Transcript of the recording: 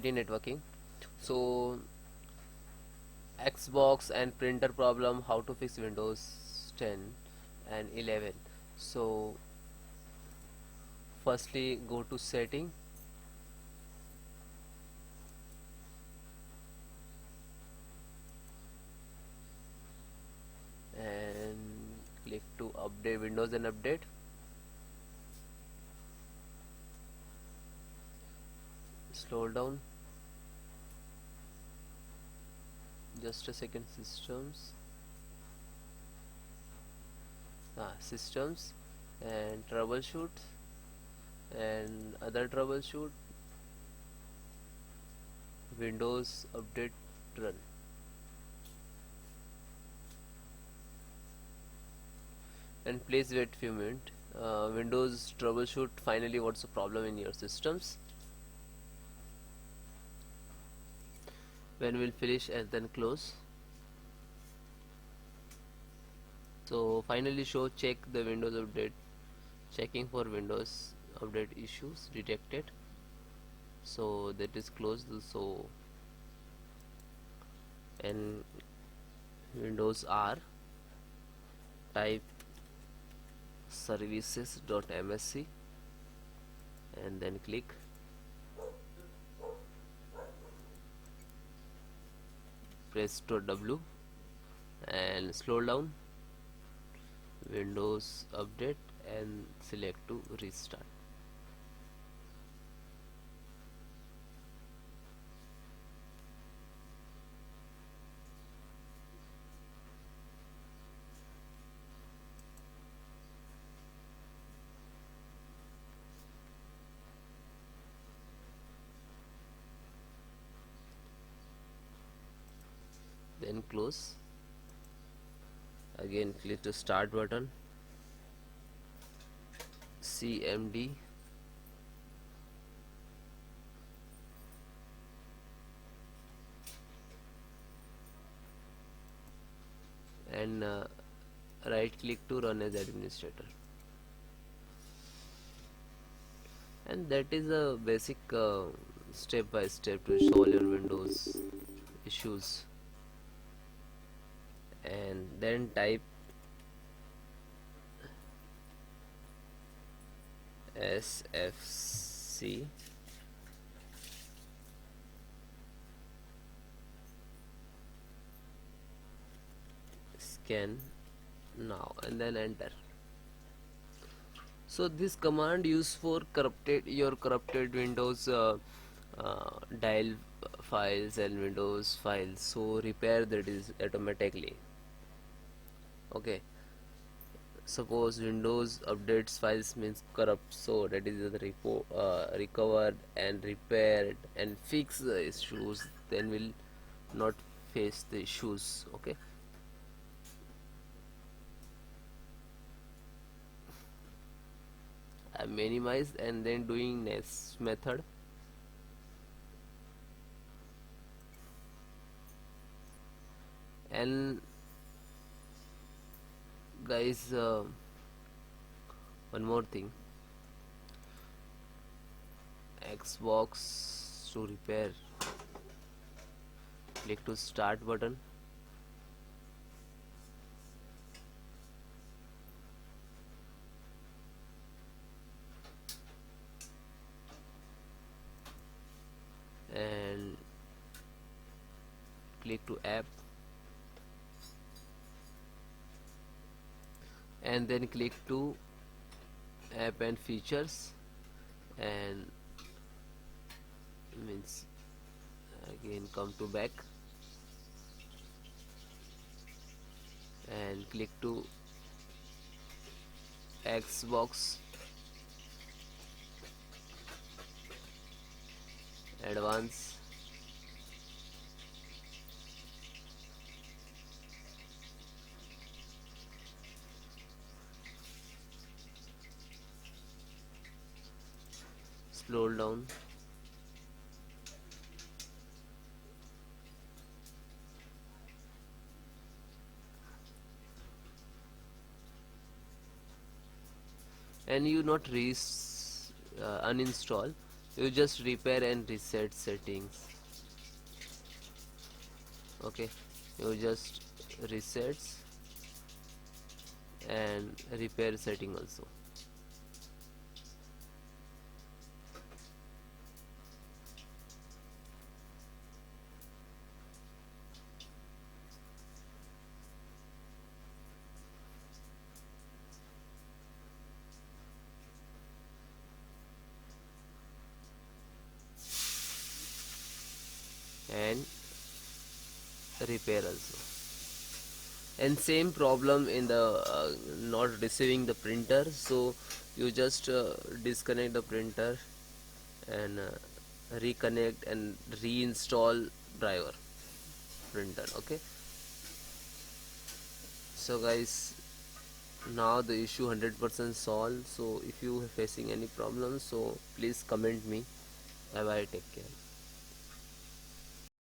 IP networking. So Xbox and printer problem, how to fix Windows 10 and 11. So firstly go to setting and click to update Windows and update. Slow down just a second. Systems and troubleshoot and other troubleshoot, Windows update run, and please wait few minutes. Windows troubleshoot finally what's the problem in your systems. When we'll finish and then close. So finally show check the Windows update, checking for Windows update issues detected. So that is closed. So and Windows R, type services.msc and then click, press .w and slow down Windows update and select to restart. Then close. Again click to start button, CMD, and right click to run as administrator. And that is a basic step by step to solve your Windows issues. And then type SFC scan now and then enter. So this command used for corrupted Windows dial files and Windows files, so repair that is automatically. Okay, suppose Windows updates files means corrupt, so that is the recovered and repaired and fix the issues, then will not face the issues. Okay, I minimize and then doing next method. And guys, one more thing, Xbox to repair, click to start button, and click to app, and then click to app and features, and means again come to back and click to Xbox advance, scroll down, and you not uninstall, You just repair and reset settings. Okay, you just resets and repair setting also. And repair also. And same problem in the not receiving the printer, so you just disconnect the printer and reconnect and reinstall driver printer. Okay, so guys, now the issue 100% solved. So if you are facing any problems, so please comment me. Bye bye, take care.